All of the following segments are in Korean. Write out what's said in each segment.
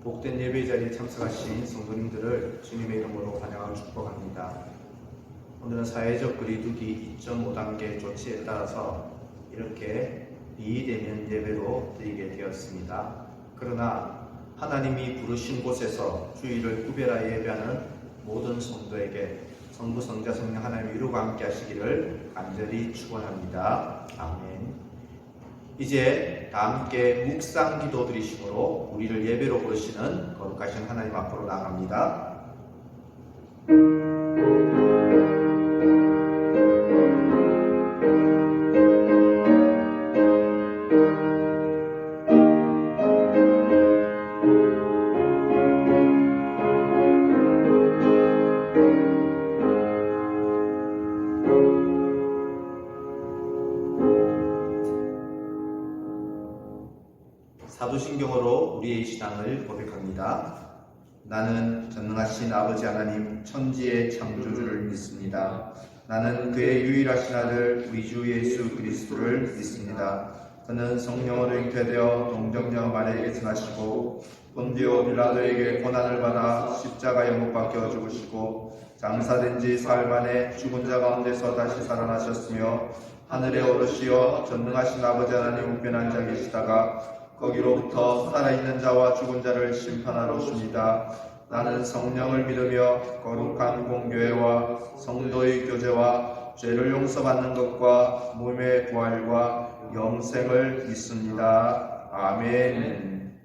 복된 예배 자리에 참석하신 성도님들을 주님의 이름으로 환영하고 축복합니다. 오늘은 사회적 거리두기 2.5단계 조치에 따라서 이렇게 비대면 예배로 드리게 되었습니다. 그러나 하나님이 부르신 곳에서 주일을 구별하여 예배하는 모든 성도에게 성부, 성자, 성령 하나님 이루고 함께 하시기를 간절히 축원합니다. 아멘. 이제 다 함께 묵상 기도 드리심으로 우리를 예배로 부르시는 거룩하신 하나님 앞으로 나갑니다. 사도신경으로 우리의 신앙을 고백합니다. 나는 전능하신 아버지 하나님 천지의 창조주를 믿습니다. 나는 그의 유일하신 아들 우리 주 예수 그리스도를 믿습니다. 그는 성령으로 잉태되어 동정녀 마리아에게 나시고 본디오 빌라도에게 고난을 받아 십자가에 못 박혀 죽으시고 장사된 지 사흘 만에 죽은 자 가운데서 다시 살아나셨으며 하늘에 오르시어 전능하신 아버지 하나님 우편에 앉아 계시다가 거기로부터 살아있는 자와 죽은 자를 심판하러 오십니다. 나는 성령을 믿으며 거룩한 공교회와 성도의 교제와 죄를 용서받는 것과 몸의 부활과 영생을 믿습니다. 아멘.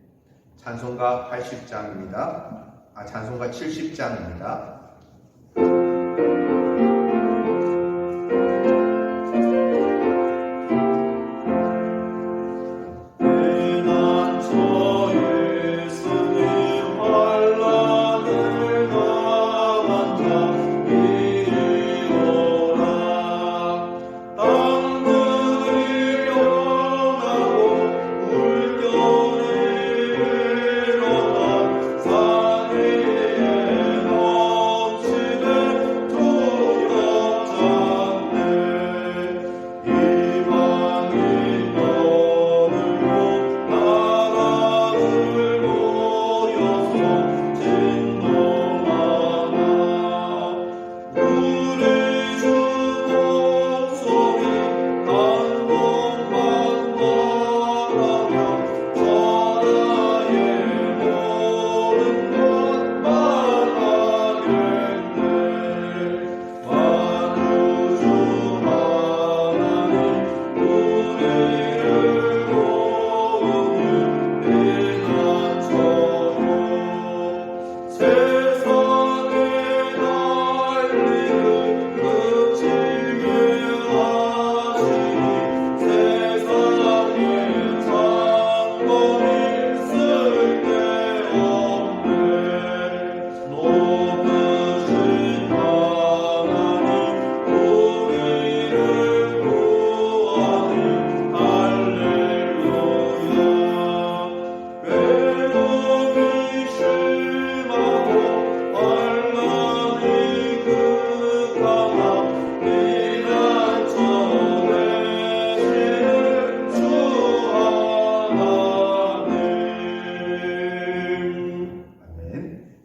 찬송가 80장입니다. 찬송가 70장입니다.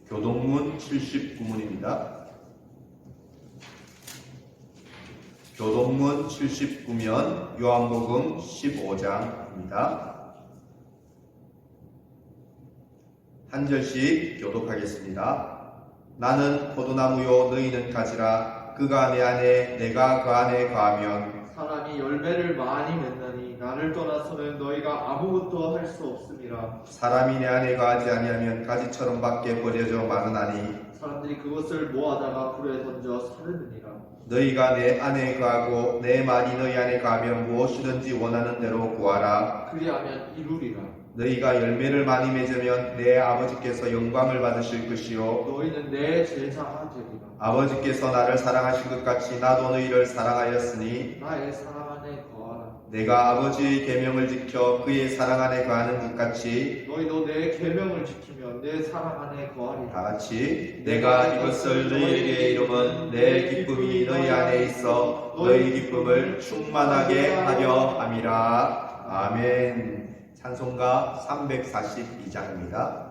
교동문 79문입니다. 교동문 79면 요한복음 15장입니다. 한 절씩 교독하겠습니다. 나는 포도나무요 너희는 가지라. 그가 내 안에 내가 그 안에 거하면 사람이 열매를 많이 맺나니 나를 떠나서는 너희가 아무것도 할 수 없음이라. 사람이 내 안에 거하지 아니하면 가지처럼 밖에 버려져 마르나니 사람들이 그것을 모아다가 불에 던져 사르느니라. 너희가 내 안에 거하고 내 말이 너희 안에 거하면 무엇이든지 원하는 대로 구하라. 그리하면 이루리라. 너희가 열매를 많이 맺으면 내 아버지께서 영광을 받으실 것이요 너희는 내 제자가 되리라. 아버지께서 나를 사랑하신 것 같이 나도 너희를 사랑하였으니 나의 사랑 안에 거하라. 내가 아버지의 계명을 지켜 그의 사랑 안에 거하는 것 같이 너희도 내 계명을 지키면 내 사랑 안에 거하리라. 다 같이 내가 이것을 너희에게 이름은 내 기쁨이 너희 안에 있어 너희 기쁨을 충만하게 하려 함이라. 아멘. 찬송가 342장입니다.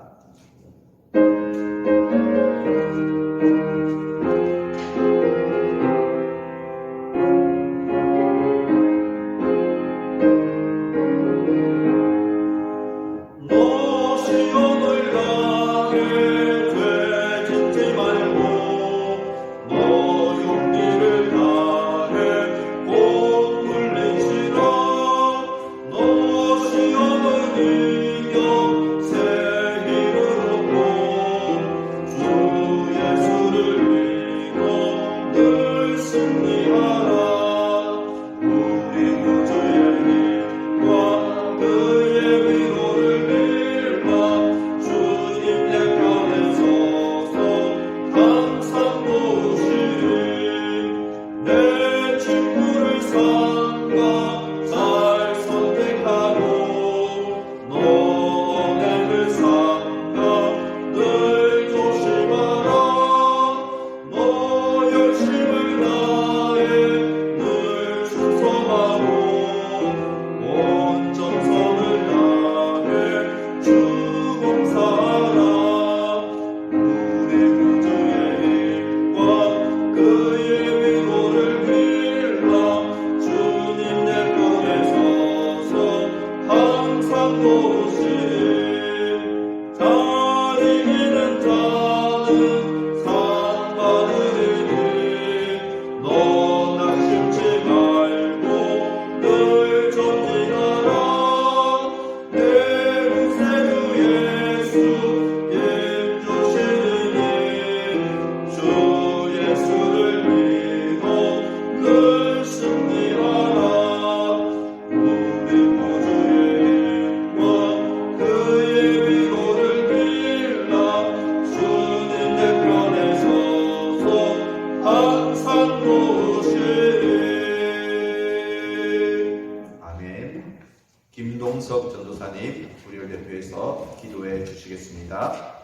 김동석 전도사님 우리를 대표해서 기도해 주시겠습니다.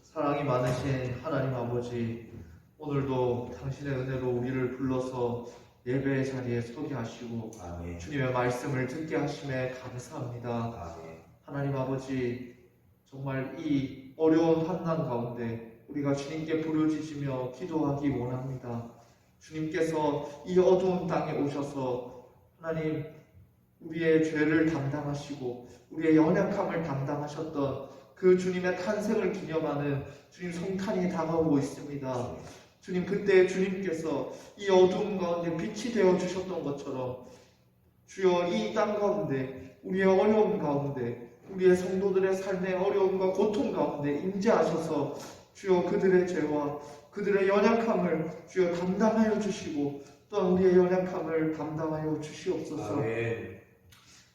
사랑이 많으신 하나님 아버지, 오늘도 당신의 은혜로 우리를 불러서 예배의 자리에 서게 하시고 아멘. 주님의 말씀을 듣게 하심에 감사합니다. 아멘. 하나님 아버지, 정말 이 어려운 환난 가운데 우리가 주님께 부르짖으며 기도하기 원합니다. 주님께서 이 어두운 땅에 오셔서 하나님 우리의 죄를 담당하시고 우리의 연약함을 담당하셨던 그 주님의 탄생을 기념하는 주님 성탄이 다가오고 있습니다. 주님, 그때 주님께서 이 어두운 가운데 빛이 되어 주셨던 것처럼 주여 이 땅 가운데 우리의 어려움 가운데 우리의 성도들의 삶의 어려움과 고통 가운데 임재하셔서 주여 그들의 죄와 그들의 연약함을 주여 담당하여 주시고 또한 우리의 연약함을 담당하여 주시옵소서. 아멘.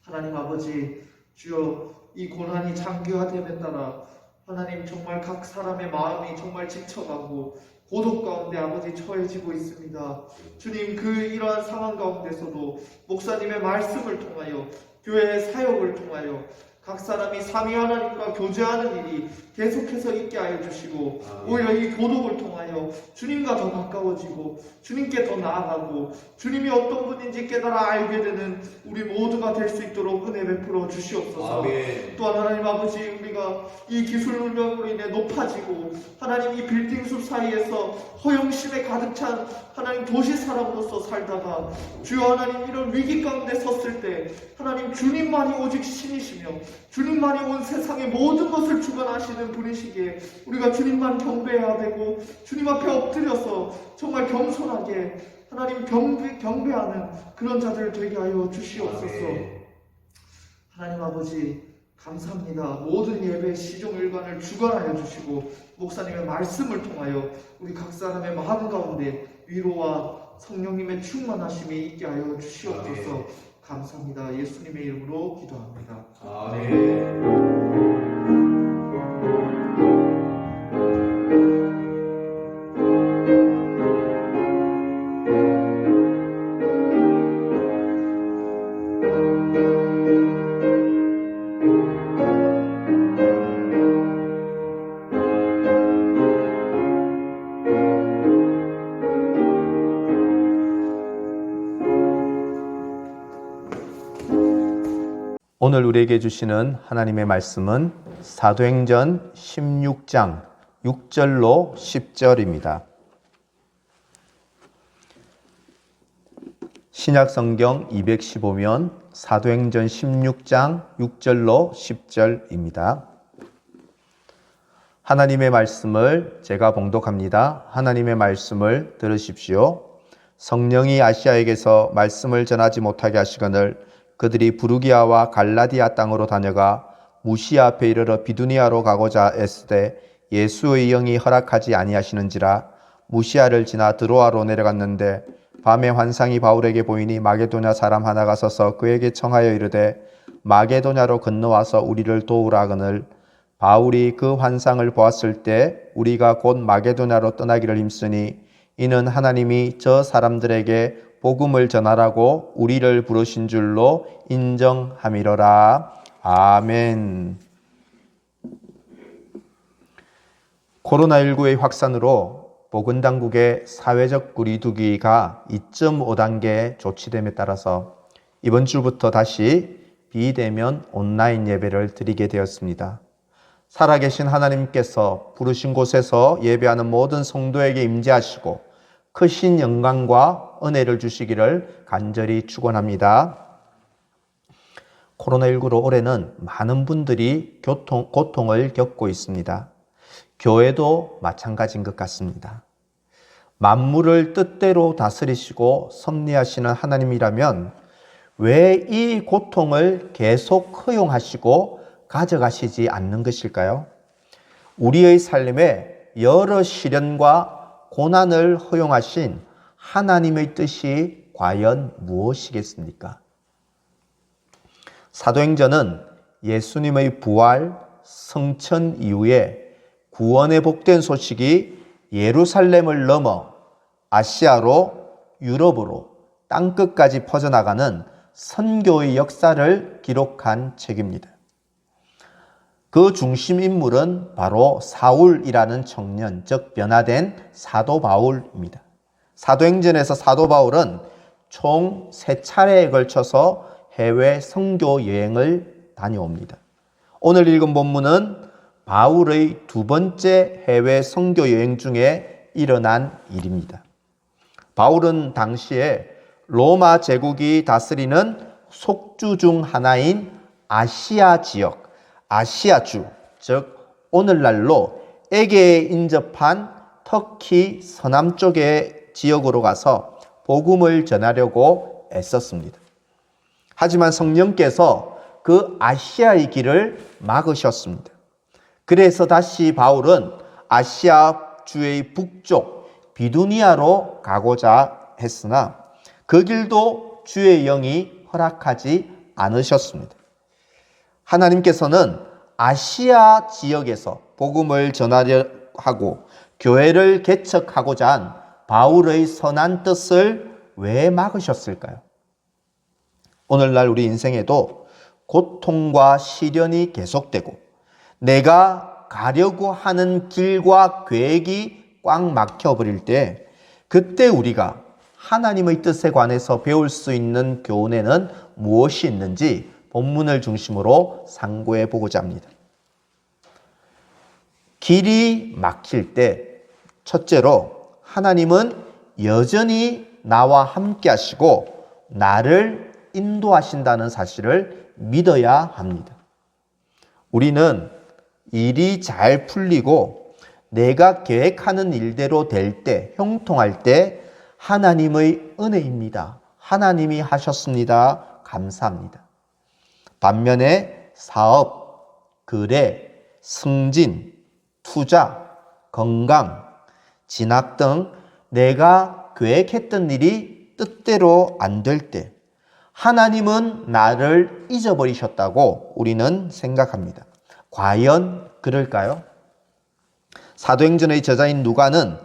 하나님 아버지, 주여 이 고난이 장기화됨에 따라 하나님 정말 각 사람의 마음이 정말 지쳐가고 고독 가운데 아버지 처해지고 있습니다. 주님, 그 이러한 상황 가운데서도 목사님의 말씀을 통하여 교회의 사역을 통하여 각 사람이 삼위 하나님과 교제하는 일이 계속해서 있게 하여 주시고 오히려 이 고독을 통하여 주님과 더 가까워지고 주님께 더 나아가고 주님이 어떤 분인지 깨달아 알게 되는 우리 모두가 될 수 있도록 은혜 베풀어 주시옵소서. 아멘. 또한 하나님 아버지, 우리가 이 기술 문명으로 인해 높아지고 하나님 이 빌딩 숲 사이에서 허영심에 가득 찬 하나님 도시 사람으로서 살다가 주여 하나님 이런 위기 가운데 섰을 때 하나님 주님만이 오직 신이시며 주님만이 온 세상의 모든 것을 주관하시는 분이시기에 우리가 주님만 경배해야 되고 주님 앞에 엎드려서 정말 겸손하게 하나님 경배하는 그런 자들 되게 하여 주시옵소서. 하나님 아버지, 감사합니다. 모든 예배 시종일관을 주관하여 주시고 목사님의 말씀을 통하여 우리 각 사람의 마음 가운데 위로와 성령님의 충만하심이 있게 하여 주시옵소서. 감사합니다. 예수님의 이름으로 기도합니다. 아멘. 오늘 우리에게 주시는 하나님의 말씀은 사도행전 16장 6절로 10절입니다. 신약성경 215면 사도행전 16장 6절로 10절입니다. 하나님의 말씀을 제가 봉독합니다. 하나님의 말씀을 들으십시오. 성령이 아시아에게서 말씀을 전하지 못하게 하시거늘 그들이 부르기아와 갈라디아 땅으로 다녀가 무시아 앞에 이르러 비두니아로 가고자 애쓰되 예수의 영이 허락하지 아니하시는지라. 무시아를 지나 드로아로 내려갔는데 밤에 환상이 바울에게 보이니 마게도냐 사람 하나가 서서 그에게 청하여 이르되 마게도냐로 건너와서 우리를 도우라 하거늘 바울이 그 환상을 보았을 때 우리가 곧 마게도냐로 떠나기를 힘쓰니 이는 하나님이 저 사람들에게 복음을 전하라고 우리를 부르신 줄로 인정함이로라. 아멘. 코로나19의 확산으로 보건당국의 사회적 거리두기가 2.5단계에 조치됨에 따라서 이번 주부터 다시 비대면 온라인 예배를 드리게 되었습니다. 살아계신 하나님께서 부르신 곳에서 예배하는 모든 성도에게 임재하시고 크신 영광과 은혜를 주시기를 간절히 축원합니다. 코로나19로 올해는 많은 분들이 고통을 겪고 있습니다. 교회도 마찬가지인 것 같습니다. 만물을 뜻대로 다스리시고 섭리하시는 하나님이라면 왜 이 고통을 계속 허용하시고 가져가시지 않는 것일까요? 우리의 삶에 여러 시련과 고난을 허용하신 하나님의 뜻이 과연 무엇이겠습니까? 사도행전은 예수님의 부활, 성천 이후에 구원의 복된 소식이 예루살렘을 넘어 아시아로 유럽으로 땅끝까지 퍼져나가는 선교의 역사를 기록한 책입니다. 그 중심 인물은 바로 사울이라는 청년, 즉 변화된 사도 바울입니다. 사도행전에서 사도 바울은 총 3차례에 걸쳐서 해외 선교 여행을 다녀옵니다. 오늘 읽은 본문은 바울의 2번째 해외 선교 여행 중에 일어난 일입니다. 바울은 당시에 로마 제국이 다스리는 속주 중 하나인 아시아 지역, 아시아주, 즉 오늘날로 에게에 인접한 터키 서남 쪽의 지역으로 가서 복음을 전하려고 애썼습니다. 하지만 성령께서 그 아시아의 길을 막으셨습니다. 그래서 다시 바울은 아시아주의 북쪽 비두니아로 가고자 했으나 그 길도 주의 영이 허락하지 않으셨습니다. 하나님께서는 아시아 지역에서 복음을 전하려 하고 교회를 개척하고자 한 바울의 선한 뜻을 왜 막으셨을까요? 오늘날 우리 인생에도 고통과 시련이 계속되고 내가 가려고 하는 길과 계획이 꽉 막혀버릴 때 그때 우리가 하나님의 뜻에 관해서 배울 수 있는 교훈에는 무엇이 있는지 본문을 중심으로 상고해 보고자 합니다. 길이 막힐 때 첫째로 하나님은 여전히 나와 함께 하시고 나를 인도하신다는 사실을 믿어야 합니다. 우리는 일이 잘 풀리고 내가 계획하는 일대로 될 때, 형통할 때 하나님의 은혜입니다. 하나님이 하셨습니다. 감사합니다. 반면에 사업, 거래, 승진, 투자, 건강, 진학 등 내가 계획했던 일이 뜻대로 안 될 때 하나님은 나를 잊어버리셨다고 우리는 생각합니다. 과연 그럴까요? 사도행전의 저자인 누가는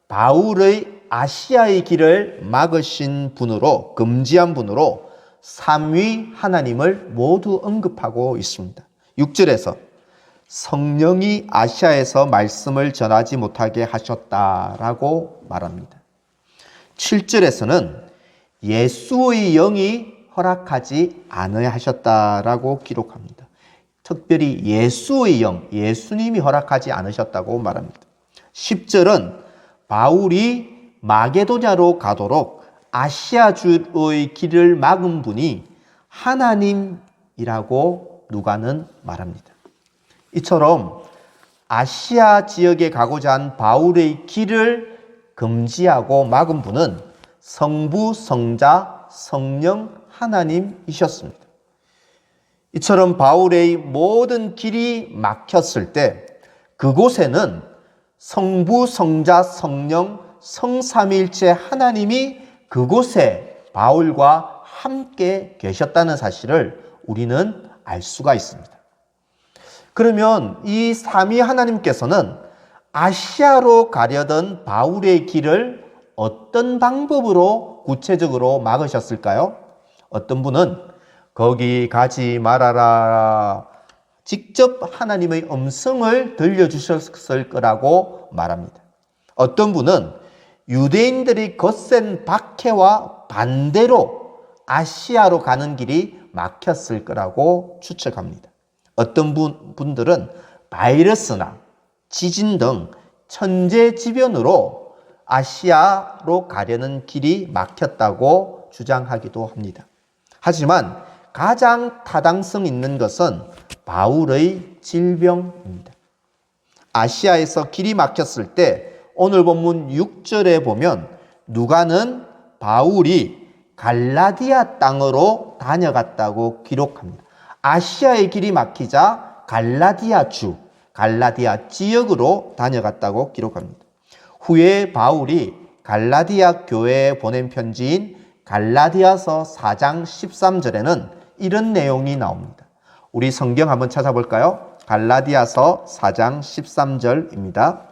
바울의 아시아의 길을 막으신 분으로, 금지한 분으로 3위 하나님을 모두 언급하고 있습니다. 6절에서 성령이 아시아에서 말씀을 전하지 못하게 하셨다라고 말합니다. 7절에서는 예수의 영이 허락하지 않으셨다라고 기록합니다. 특별히 예수의 영, 예수님이 허락하지 않으셨다고 말합니다. 10절은 바울이 마게도냐로 가도록 아시아주의 길을 막은 분이 하나님이라고 누가는 말합니다. 이처럼 아시아 지역에 가고자 한 바울의 길을 금지하고 막은 분은 성부, 성자, 성령 하나님이셨습니다. 이처럼 바울의 모든 길이 막혔을 때 그곳에는 성부, 성자, 성령, 성삼위일체 하나님이 그곳에 바울과 함께 계셨다는 사실을 우리는 알 수가 있습니다. 그러면 이 삼위 하나님께서는 아시아로 가려던 바울의 길을 어떤 방법으로 구체적으로 막으셨을까요? 어떤 분은 거기 가지 말아라 직접 하나님의 음성을 들려주셨을 거라고 말합니다. 어떤 분은 유대인들이 거센 박해와 반대로 아시아로 가는 길이 막혔을 거라고 추측합니다. 어떤 분들은 바이러스나 지진 등 천재지변으로 아시아로 가려는 길이 막혔다고 주장하기도 합니다. 하지만 가장 타당성 있는 것은 바울의 질병입니다. 아시아에서 길이 막혔을 때 오늘 본문 6절에 보면 누가는 바울이 갈라디아 땅으로 다녀갔다고 기록합니다. 아시아의 길이 막히자 갈라디아 지역으로 다녀갔다고 기록합니다. 후에 바울이 갈라디아 교회에 보낸 편지인 갈라디아서 4장 13절에는 이런 내용이 나옵니다. 우리 성경 한번 찾아볼까요? 갈라디아서 4장 13절입니다.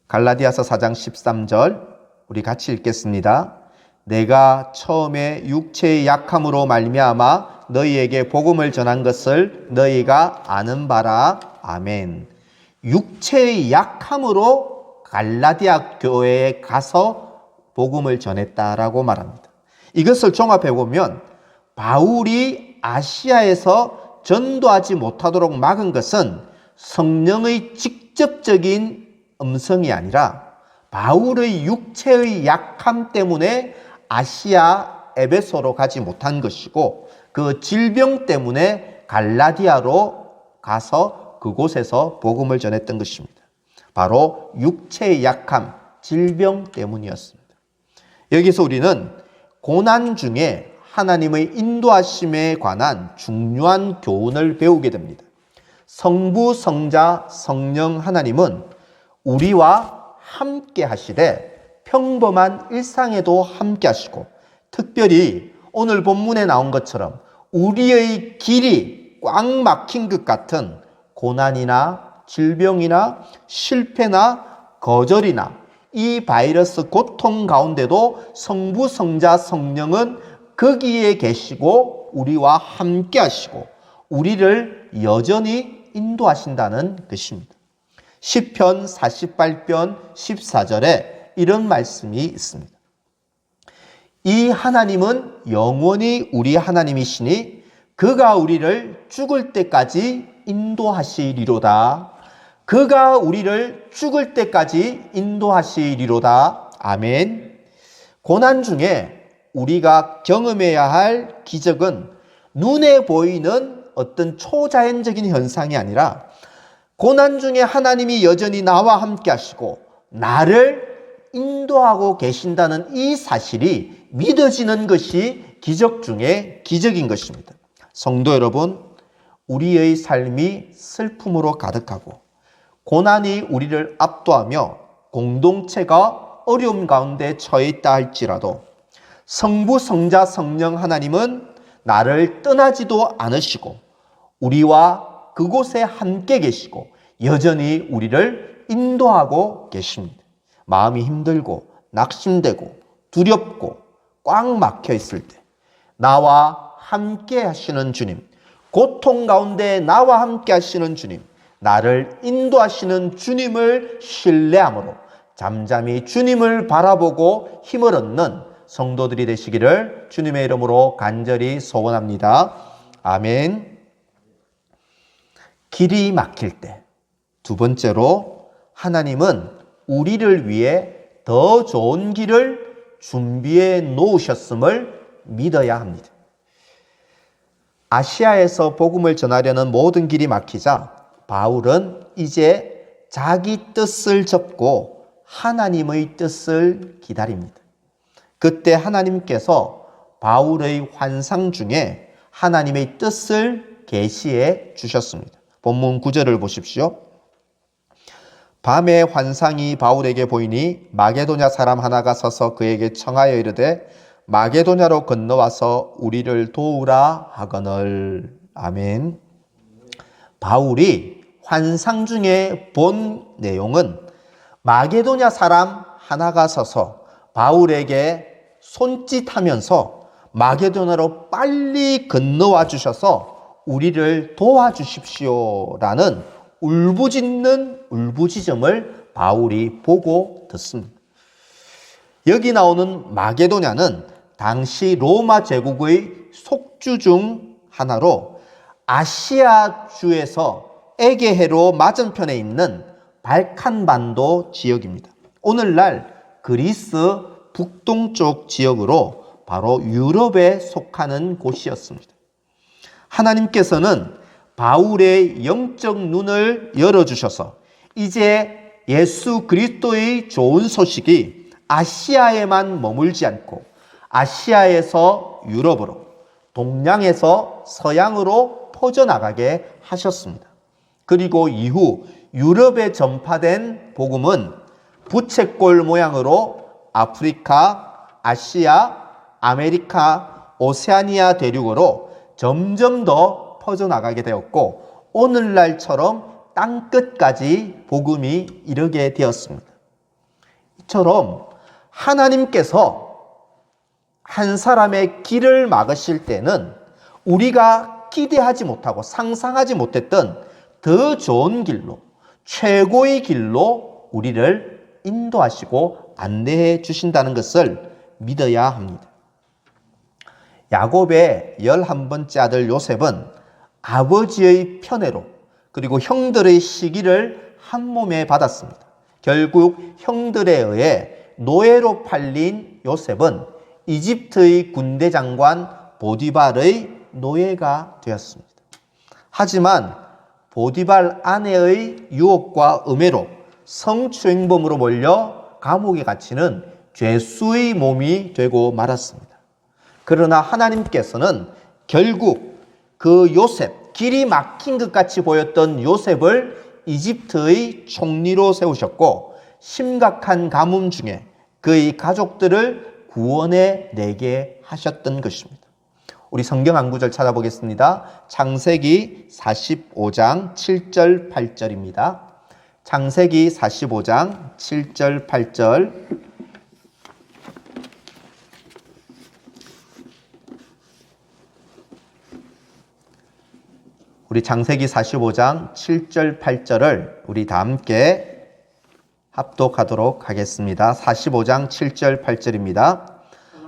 갈라디아서 4장 13절 우리 같이 읽겠습니다. 내가 처음에 육체의 약함으로 말미암아 너희에게 복음을 전한 것을 너희가 아는 바라. 아멘. 육체의 약함으로 갈라디아 교회에 가서 복음을 전했다라고 말합니다. 이것을 종합해 보면 바울이 아시아에서 전도하지 못하도록 막은 것은 성령의 직접적인 음성이 아니라 바울의 육체의 약함 때문에 아시아 에베소로 가지 못한 것이고 그 질병 때문에 갈라디아로 가서 그곳에서 복음을 전했던 것입니다. 바로 육체의 약함, 질병 때문이었습니다. 여기서 우리는 고난 중에 하나님의 인도하심에 관한 중요한 교훈을 배우게 됩니다. 성부, 성자, 성령 하나님은 우리와 함께 하시되 평범한 일상에도 함께 하시고 특별히 오늘 본문에 나온 것처럼 우리의 길이 꽉 막힌 것 같은 고난이나 질병이나 실패나 거절이나 이 바이러스 고통 가운데도 성부, 성자, 성령은 거기에 계시고 우리와 함께 하시고 우리를 여전히 인도하신다는 것입니다. 시편 48편 14절에 이런 말씀이 있습니다. 이 하나님은 영원히 우리 하나님이시니 그가 우리를 죽을 때까지 인도하시리로다. 그가 우리를 죽을 때까지 인도하시리로다. 아멘. 고난 중에 우리가 경험해야 할 기적은 눈에 보이는 어떤 초자연적인 현상이 아니라 고난 중에 하나님이 여전히 나와 함께 하시고 나를 인도하고 계신다는 이 사실이 믿어지는 것이 기적 중에 기적인 것입니다. 성도 여러분, 우리의 삶이 슬픔으로 가득하고 고난이 우리를 압도하며 공동체가 어려움 가운데 처해 있다 할지라도 성부, 성자, 성령 하나님은 나를 떠나지도 않으시고 우리와 그곳에 함께 계시고 여전히 우리를 인도하고 계십니다. 마음이 힘들고 낙심되고 두렵고 꽉 막혀 있을 때 나와 함께 하시는 주님, 고통 가운데 나와 함께 하시는 주님, 나를 인도하시는 주님을 신뢰함으로 잠잠히 주님을 바라보고 힘을 얻는 성도들이 되시기를 주님의 이름으로 간절히 소원합니다. 아멘. 길이 막힐 때, 두 번째로 하나님은 우리를 위해 더 좋은 길을 준비해 놓으셨음을 믿어야 합니다. 아시아에서 복음을 전하려는 모든 길이 막히자 바울은 이제 자기 뜻을 접고 하나님의 뜻을 기다립니다. 그때 하나님께서 바울의 환상 중에 하나님의 뜻을 계시해 주셨습니다. 본문 9절을 보십시오. 밤에 환상이 바울에게 보이니 마게도냐 사람 하나가 서서 그에게 청하여 이르되 마게도냐로 건너와서 우리를 도우라 하거늘. 아멘. 바울이 환상 중에 본 내용은 마게도냐 사람 하나가 서서 바울에게 손짓하면서 마게도냐로 빨리 건너와 주셔서 우리를 도와주십시오라는 울부짖는 울부짖음을 바울이 보고 듣습니다. 여기 나오는 마게도냐는 당시 로마 제국의 속주 중 하나로 아시아주에서 에게해로 맞은편에 있는 발칸반도 지역입니다. 오늘날 그리스 북동쪽 지역으로 바로 유럽에 속하는 곳이었습니다. 하나님께서는 바울의 영적 눈을 열어주셔서 이제 예수 그리스도의 좋은 소식이 아시아에만 머물지 않고 아시아에서 유럽으로, 동양에서 서양으로 퍼져나가게 하셨습니다. 그리고 이후 유럽에 전파된 복음은 부채꼴 모양으로 아프리카, 아시아, 아메리카, 오세아니아 대륙으로 점점 더 퍼져나가게 되었고 오늘날처럼 땅끝까지 복음이 이르게 되었습니다. 이처럼 하나님께서 한 사람의 길을 막으실 때는 우리가 기대하지 못하고 상상하지 못했던 더 좋은 길로, 최고의 길로 우리를 인도하시고 안내해 주신다는 것을 믿어야 합니다. 야곱의 11번째 아들 요셉은 아버지의 편애로 그리고 형들의 시기를 한 몸에 받았습니다. 결국 형들에 의해 노예로 팔린 요셉은 이집트의 군대 장관 보디발의 노예가 되었습니다. 하지만 보디발 아내의 유혹과 음해로 성추행범으로 몰려 감옥에 갇히는 죄수의 몸이 되고 말았습니다. 그러나 하나님께서는 결국 그 요셉, 길이 막힌 것 같이 보였던 요셉을 이집트의 총리로 세우셨고 심각한 가뭄 중에 그의 가족들을 구원해 내게 하셨던 것입니다. 우리 성경 한 구절 찾아보겠습니다. 창세기 45장 7절 8절입니다. 창세기 45장 7절 8절. 우리 창세기 45장 7절 8절을 우리 다 함께 합독하도록 하겠습니다. 45장 7절 8절입니다.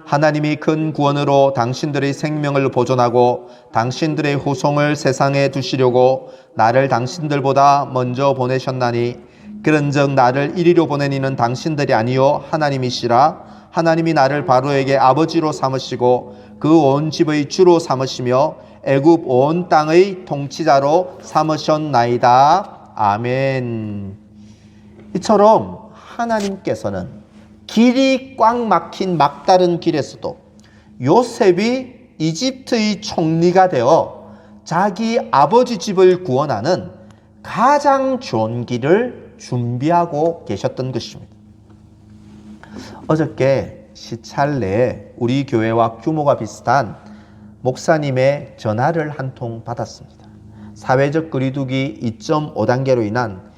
하나님이 큰 구원으로 당신들의 생명을 보존하고 당신들의 후손을 세상에 두시려고 나를 당신들보다 먼저 보내셨나니 그런즉 나를 이리로 보낸 이는 당신들이 아니요 하나님이시라. 하나님이 나를 바로에게 아버지로 삼으시고 그 온 집의 주로 삼으시며 애굽 온 땅의 통치자로 삼으셨나이다. 아멘. 이처럼 하나님께서는 길이 꽉 막힌 막다른 길에서도 요셉이 이집트의 총리가 되어 자기 아버지 집을 구원하는 가장 좋은 길을 준비하고 계셨던 것입니다. 어저께 시찰 내에 우리 교회와 규모가 비슷한 목사님의 전화를 한 통 받았습니다. 사회적 거리두기 2.5단계로 인한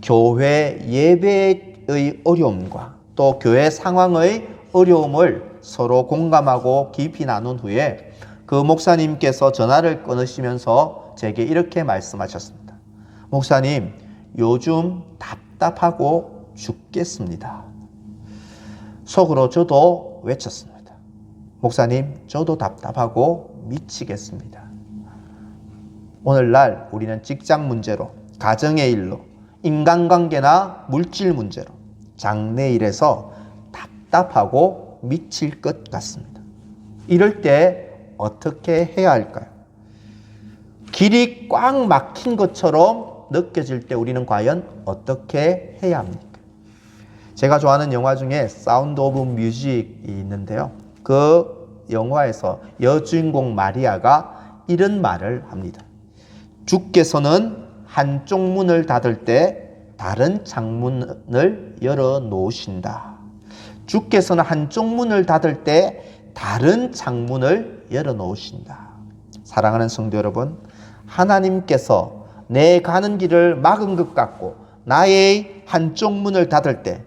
교회 예배의 어려움과 또 교회 상황의 어려움을 서로 공감하고 깊이 나눈 후에 그 목사님께서 전화를 끊으시면서 제게 이렇게 말씀하셨습니다. 목사님, 요즘 답답하고 죽겠습니다. 속으로 저도 외쳤습니다. 목사님, 저도 답답하고 미치겠습니다. 오늘날 우리는 직장 문제로, 가정의 일로, 인간관계나 물질 문제로, 장래일에서 답답하고 미칠 것 같습니다. 이럴 때 어떻게 해야 할까요? 길이 꽉 막힌 것처럼 느껴질 때 우리는 과연 어떻게 해야 합니까? 제가 좋아하는 영화 중에 사운드 오브 뮤직이 있는데요. 그 영화에서 여주인공 마리아가 이런 말을 합니다. 주께서는 한쪽 문을 닫을 때 다른 창문을 열어 놓으신다. 주께서는 한쪽 문을 닫을 때 다른 창문을 열어 놓으신다. 사랑하는 성도 여러분, 하나님께서 내 가는 길을 막은 것 같고 나의 한쪽 문을 닫을 때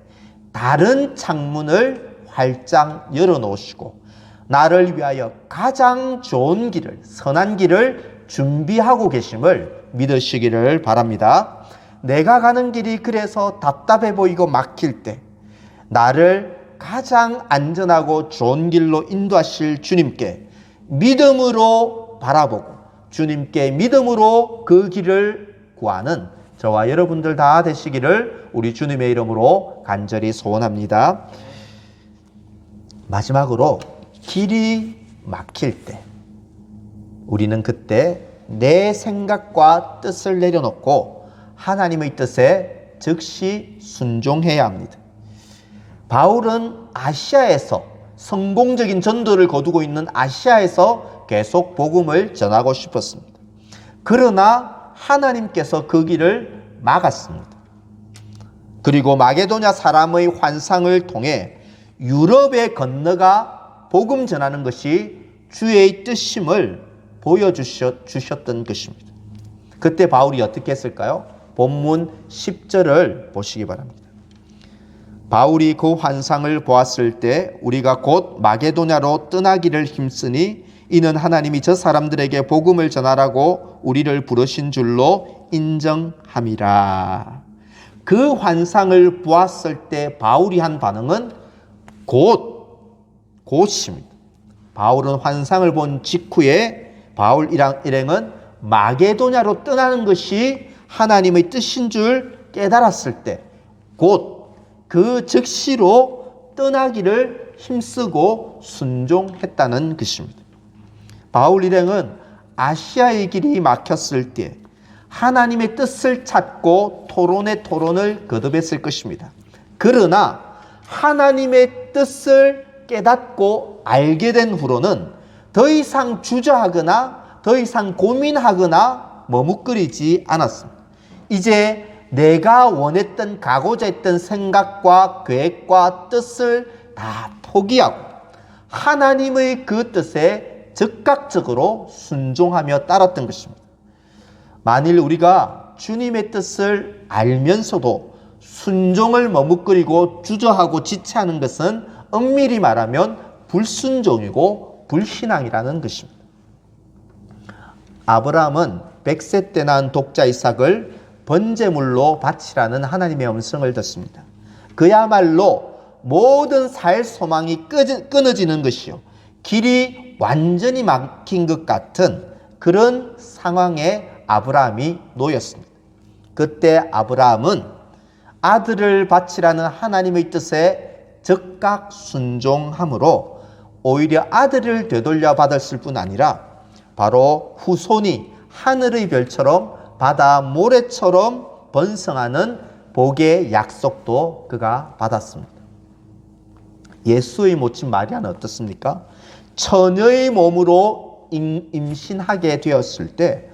다른 창문을 활짝 열어 놓으시고 나를 위하여 가장 좋은 길을, 선한 길을 준비하고 계심을 믿으시기를 바랍니다. 내가 가는 길이 그래서 답답해 보이고 막힐 때 나를 가장 안전하고 좋은 길로 인도하실 주님께 믿음으로 바라보고 주님께 믿음으로 그 길을 구하는 저와 여러분들 다 되시기를 우리 주님의 이름으로 간절히 소원합니다. 마지막으로 길이 막힐 때 우리는 그때 내 생각과 뜻을 내려놓고 하나님의 뜻에 즉시 순종해야 합니다. 바울은 아시아에서 성공적인 전도를 거두고 있는 아시아에서 계속 복음을 전하고 싶었습니다. 그러나 하나님께서 그 길을 막았습니다. 그리고 마게도냐 사람의 환상을 통해 유럽에 건너가 복음 전하는 것이 주의 뜻임을 보여주셨던 것입니다. 그때 바울이 어떻게 했을까요? 본문 10절을 보시기 바랍니다. 바울이 그 환상을 보았을 때 우리가 곧 마게도냐로 떠나기를 힘쓰니 이는 하나님이 저 사람들에게 복음을 전하라고 우리를 부르신 줄로 인정함이라. 그 환상을 보았을 때 바울이 한 반응은 곧입니다. 바울은 환상을 본 직후에 바울 일행은 마게도냐로 떠나는 것이 하나님의 뜻인 줄 깨달았을 때 곧 그 즉시로 떠나기를 힘쓰고 순종했다는 것입니다. 바울 일행은 아시아의 길이 막혔을 때 하나님의 뜻을 찾고 토론을 거듭했을 것입니다. 그러나 하나님의 뜻을 깨닫고 알게 된 후로는 더 이상 주저하거나 더 이상 고민하거나 머뭇거리지 않았습니다. 이제 내가 원했던 가고자 했던 생각과 계획과 뜻을 다 포기하고 하나님의 그 뜻에 즉각적으로 순종하며 따랐던 것입니다. 만일 우리가 주님의 뜻을 알면서도 순종을 머뭇거리고 주저하고 지체하는 것은 엄밀히 말하면 불순종이고 불신앙이라는 것입니다. 아브라함은 100세 때 낳은 독자 이삭을 번제물로 바치라는 하나님의 음성을 듣습니다. 그야말로 모든 살 소망이 끊어지는 것이요, 길이 완전히 막힌 것 같은 그런 상황에 아브라함이 놓였습니다. 그때 아브라함은 아들을 바치라는 하나님의 뜻에 즉각 순종함으로 오히려 아들을 되돌려 받았을 뿐 아니라 바로 후손이 하늘의 별처럼 바다 모래처럼 번성하는 복의 약속도 그가 받았습니다. 예수의 모친 마리아는 어떻습니까? 처녀의 몸으로 임신하게 되었을 때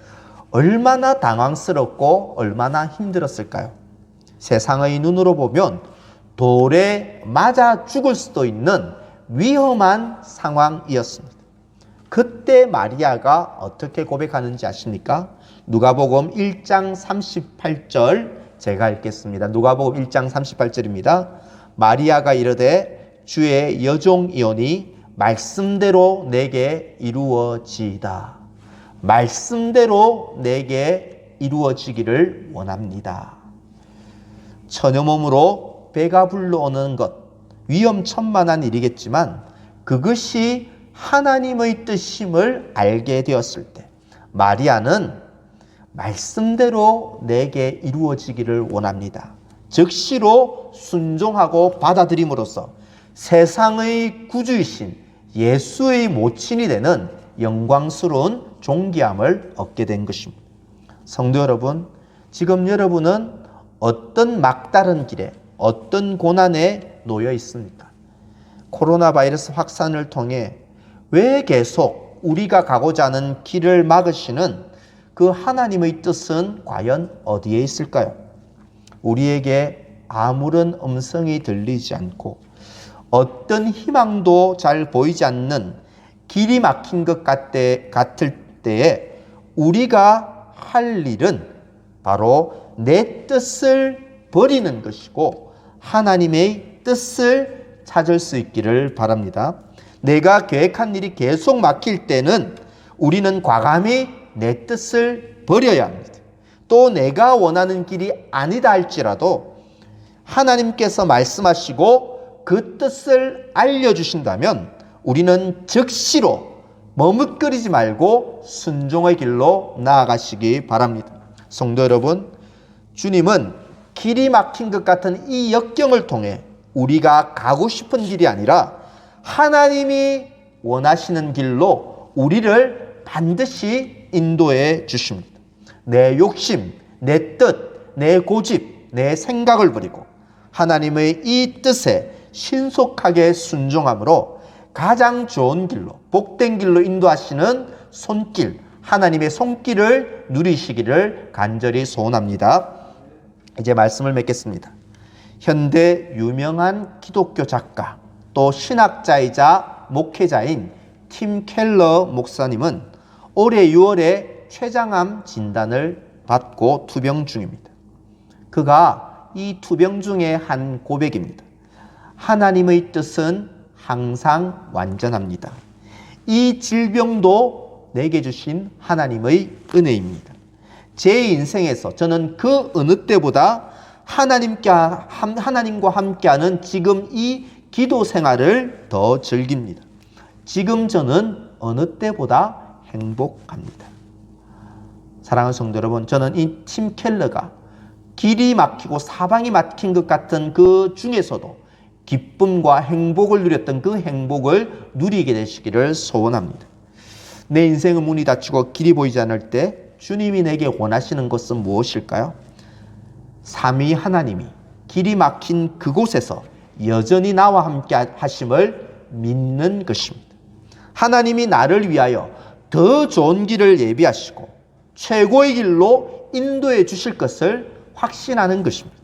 얼마나 당황스럽고 얼마나 힘들었을까요? 세상의 눈으로 보면 돌에 맞아 죽을 수도 있는 위험한 상황이었습니다. 그때 마리아가 어떻게 고백하는지 아십니까? 누가복음 1장 38절 제가 읽겠습니다. 누가복음 1장 38절입니다. 마리아가 이르되 주의 여종이오니 말씀대로 내게 이루어지이다. 말씀대로 내게 이루어지기를 원합니다. 처녀 몸으로 배가 불러오는 것, 위험천만한 일이겠지만 그것이 하나님의 뜻임을 알게 되었을 때 마리아는 말씀대로 내게 이루어지기를 원합니다. 즉시로 순종하고 받아들임으로써 세상의 구주이신 예수의 모친이 되는 영광스러운 존귀함을 얻게 된 것입니다. 성도 여러분, 지금 여러분은 어떤 막다른 길에, 어떤 고난에 놓여 있습니까? 코로나 바이러스 확산을 통해 왜 계속 우리가 가고자 하는 길을 막으시는 그 하나님의 뜻은 과연 어디에 있을까요? 우리에게 아무런 음성이 들리지 않고 어떤 희망도 잘 보이지 않는 길이 막힌 것 같을 때에 우리가 할 일은 바로 내 뜻을 버리는 것이고 하나님의 뜻을 찾을 수 있기를 바랍니다. 내가 계획한 일이 계속 막힐 때는 우리는 과감히 내 뜻을 버려야 합니다. 또 내가 원하는 길이 아니다 할지라도 하나님께서 말씀하시고 그 뜻을 알려주신다면 우리는 즉시로 머뭇거리지 말고 순종의 길로 나아가시기 바랍니다. 성도 여러분, 주님은 길이 막힌 것 같은 이 역경을 통해 우리가 가고 싶은 길이 아니라 하나님이 원하시는 길로 우리를 반드시 인도해 주십니다. 내 욕심, 내 뜻, 내 고집, 내 생각을 버리고 하나님의 이 뜻에 신속하게 순종함으로 가장 좋은 길로, 복된 길로 인도하시는 손길, 하나님의 손길을 누리시기를 간절히 소원합니다. 이제 말씀을 맺겠습니다. 현대 유명한 기독교 작가, 또 신학자이자 목회자인 팀 켈러 목사님은 올해 6월에 췌장암 진단을 받고 투병 중입니다. 그가 이 투병 중에 한 고백입니다. 하나님의 뜻은 항상 완전합니다. 이 질병도 내게 주신 하나님의 은혜입니다. 제 인생에서 저는 그 어느 때보다 하나님과 함께하는 지금 이 기도 생활을 더 즐깁니다. 지금 저는 어느 때보다 행복합니다. 사랑하는 성도 여러분, 저는 이 팀 켈러가 길이 막히고 사방이 막힌 것 같은 그 중에서도 기쁨과 행복을 누렸던 그 행복을 누리게 되시기를 소원합니다. 내 인생의 문이 닫히고 길이 보이지 않을 때 주님이 내게 원하시는 것은 무엇일까요? 삼위 하나님이 길이 막힌 그곳에서 여전히 나와 함께 하심을 믿는 것입니다. 하나님이 나를 위하여 더 좋은 길을 예비하시고 최고의 길로 인도해 주실 것을 확신하는 것입니다.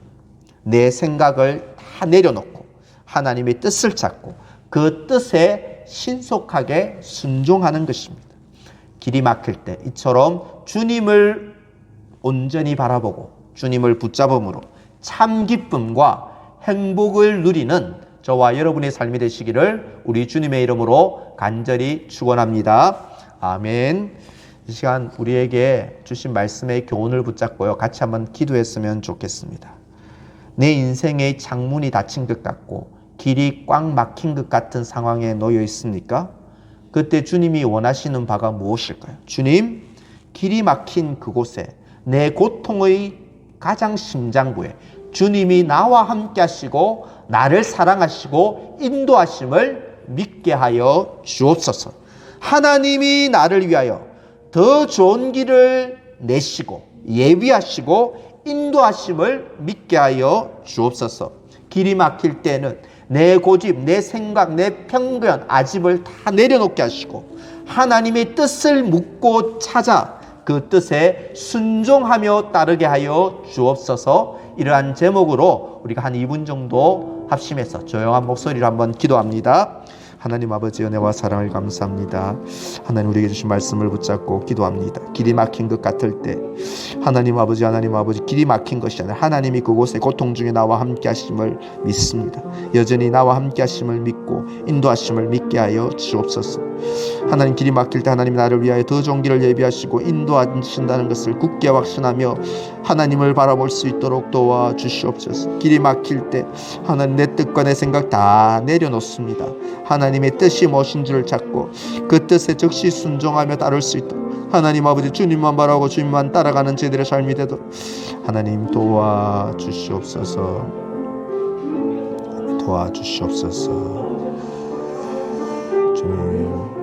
내 생각을 다 내려놓고 하나님의 뜻을 찾고 그 뜻에 신속하게 순종하는 것입니다. 길이 막힐 때 이처럼 주님을 온전히 바라보고 주님을 붙잡음으로 참 기쁨과 행복을 누리는 저와 여러분의 삶이 되시기를 우리 주님의 이름으로 간절히 축원합니다. 아멘. 이 시간 우리에게 주신 말씀의 교훈을 붙잡고요. 같이 한번 기도했으면 좋겠습니다. 내 인생의 창문이 닫힌 것 같고 길이 꽉 막힌 것 같은 상황에 놓여 있습니까? 그때 주님이 원하시는 바가 무엇일까요? 주님, 길이 막힌 그곳에 내 고통의 가장 심장부에 주님이 나와 함께 하시고 나를 사랑하시고 인도하심을 믿게 하여 주옵소서. 하나님이 나를 위하여 더 좋은 길을 내시고 예비하시고 인도하심을 믿게 하여 주옵소서. 길이 막힐 때는 내 고집, 내 생각, 내 편견, 아집을 다 내려놓게 하시고 하나님의 뜻을 묻고 찾아 그 뜻에 순종하며 따르게 하여 주옵소서. 이러한 제목으로 우리가 한 2분 정도 합심해서 조용한 목소리로 한번 기도합니다. 하나님 아버지 은혜와 사랑을 감사합니다. 하나님 우리에게 주신 말씀을 붙잡고 기도합니다. 길이 막힌 것 같을 때 하나님 아버지 길이 막힌 것이 아니라 하나님이 그곳에 고통 중에 나와 함께 하심을 믿습니다. 여전히 나와 함께 하심을 믿고 인도하심을 믿게 하여 주옵소서. 하나님 길이 막힐 때 하나님 나를 위하여 더 좋은 길을 예비하시고 인도하신다는 것을 굳게 확신하며 하나님을 바라볼 수 있도록 도와주시옵소서. 길이 막힐 때 하나님 내 뜻과 내 생각 다 내려놓습니다. 하나님의 뜻이 무엇인 줄을 찾고 그 뜻에 즉시 순종하며 따를 수 있도록 하나님 아버지 주님만 바라고 주님만 따라가는 제들의 삶이 되도록 하나님 도와주시옵소서. 주님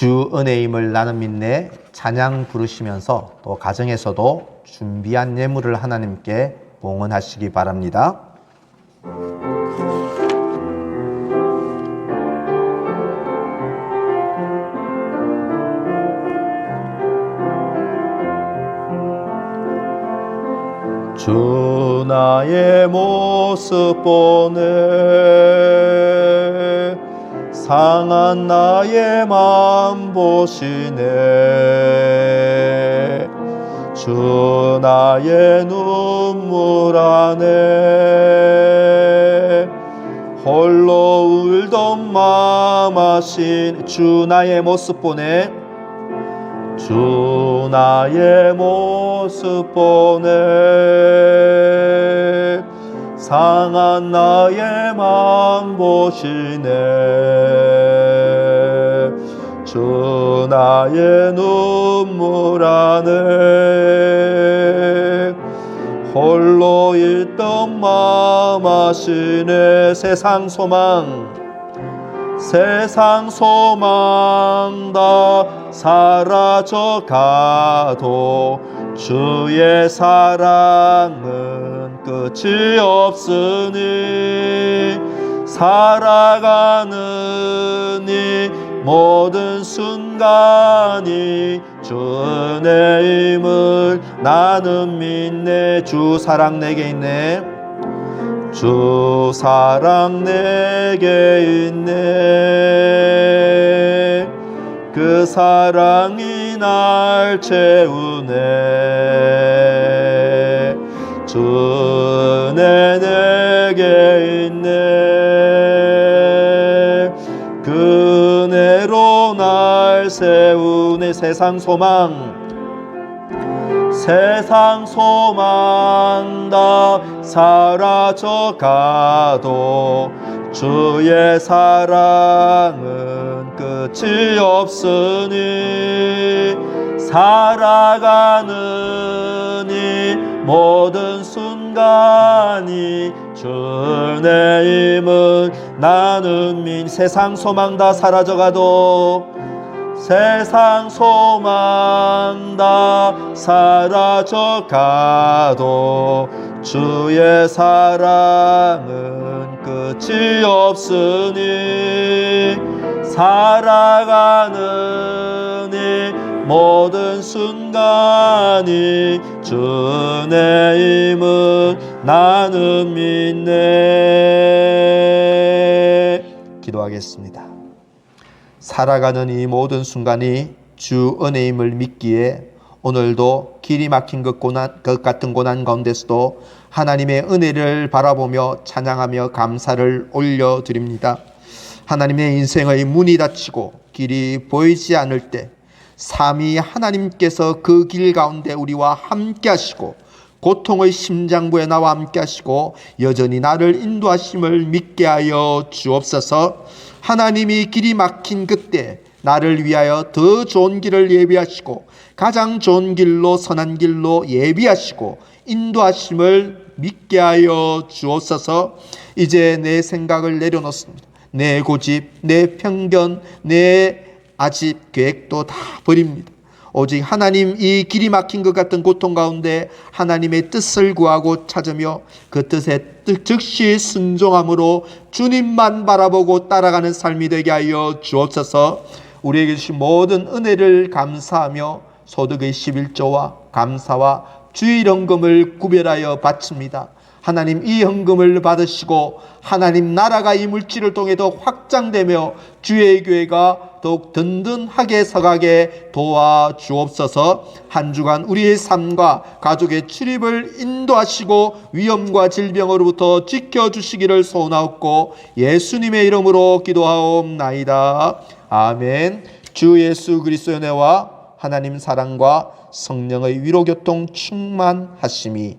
주 은혜임을 나는 믿네 찬양 부르시면서 또 가정에서도 준비한 예물을 하나님께 봉헌하시기 바랍니다. 주 나의 모습 보네 상한 나의 마음 보시네 주 나의 눈물 안에 홀로 울던 마음 아신 주 나의 모습 보네 주 나의 모습 보네 상한 나의 마음 보시네 주 나의 눈물 안에 홀로 있던 마음 아시네 세상 소망 다 사라져가도 주의 사랑은 끝이 없으니 살아가는 이 모든 순간이 주 은혜임을 나는 믿네 주 사랑 내게 있네 주 사랑 내게 있네 그 사랑이 날 채우네 주 은혜 내게 있네 그 은혜로 날 세우네 세상 소망 다 사라져가도 주의 사랑은 끝이 없으니 살아가는 이 모든 순간이 주 은혜임을 나는 믿 세상 소망 다 사라져가도 세상 소망 다 사라져가도 주의 사랑은 끝이 없으니 살아가는 이 모든 순간이 주 은혜임을 나는 믿네. 기도하겠습니다. 살아가는 이 모든 순간이 주 은혜임을 믿기에 오늘도 길이 막힌 것 같은 고난 가운데서도 하나님의 은혜를 바라보며 찬양하며 감사를 올려드립니다. 하나님의 인생의 문이 닫히고 길이 보이지 않을 때 삼위 하나님께서 그 길 가운데 우리와 함께 하시고 고통의 심장부에 나와 함께 하시고 여전히 나를 인도하심을 믿게 하여 주옵소서. 하나님이 길이 막힌 그때 나를 위하여 더 좋은 길을 예비하시고 가장 좋은 길로 선한 길로 예비하시고 인도하심을 믿게 하여 주옵소서. 이제 내 생각을 내려놓습니다. 내 고집, 내 편견, 내 아집 계획도 다 버립니다. 오직 하나님 이 길이 막힌 것 같은 고통 가운데 하나님의 뜻을 구하고 찾으며 그 뜻에 즉시 순종함으로 주님만 바라보고 따라가는 삶이 되게 하여 주옵소서. 우리에게 주신 모든 은혜를 감사하며 소득의 11조와 감사와 주일 헌금을 구별하여 바칩니다. 하나님, 이 헌금을 받으시고 하나님 나라가 이 물질을 통해 더욱 확장되며 주의 교회가 더욱 든든하게 서가게 도와주옵소서. 한 주간 우리의 삶과 가족의 출입을 인도하시고 위험과 질병으로부터 지켜주시기를 소원하옵고 예수님의 이름으로 기도하옵나이다. 아멘. 주 예수 그리스도의 은혜와 하나님 사랑과 성령의 위로교통 충만하심이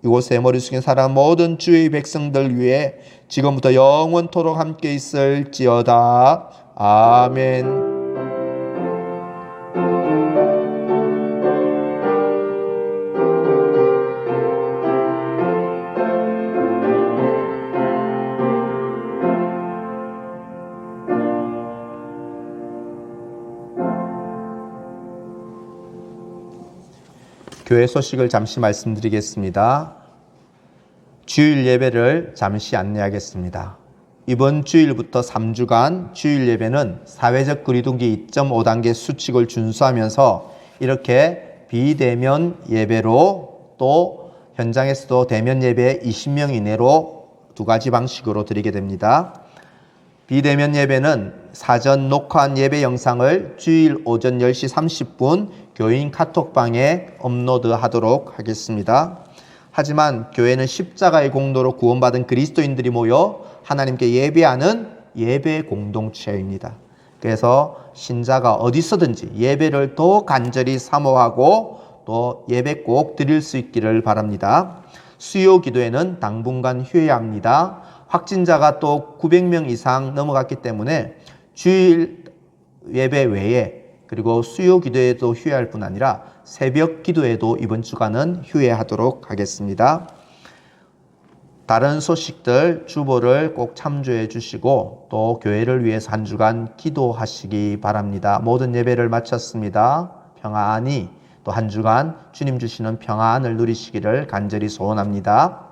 이곳에 머리 숙인 사람 모든 주의 백성들 위해 지금부터 영원토록 함께 있을지어다. 아멘. 교회 소식을 잠시 말씀드리겠습니다. 주일 예배를 잠시 안내하겠습니다. 이번 주일부터 3주간 주일 예배는 사회적 거리두기 2.5단계 수칙을 준수하면서 이렇게 비대면 예배로 또 현장에서도 대면 예배 20명 이내로 두 가지 방식으로 드리게 됩니다. 비대면 예배는 사전 녹화한 예배 영상을 주일 오전 10시 30분 교인 카톡방에 업로드하도록 하겠습니다. 하지만 교회는 십자가의 공로로 구원받은 그리스도인들이 모여 하나님께 예배하는 예배 공동체입니다. 그래서 신자가 어디서든지 예배를 더 간절히 사모하고 또 예배 꼭 드릴 수 있기를 바랍니다. 수요 기도에는 당분간 휴회합니다. 확진자가 또 900명 이상 넘어갔기 때문에 주일 예배 외에 그리고 수요 기도에도 휴회할 뿐 아니라 새벽 기도에도 이번 주간은 휴회하도록 하겠습니다. 다른 소식들 주보를 꼭 참조해 주시고 또 교회를 위해서 한 주간 기도하시기 바랍니다. 모든 예배를 마쳤습니다. 평안히 또 한 주간 주님 주시는 평안을 누리시기를 간절히 소원합니다.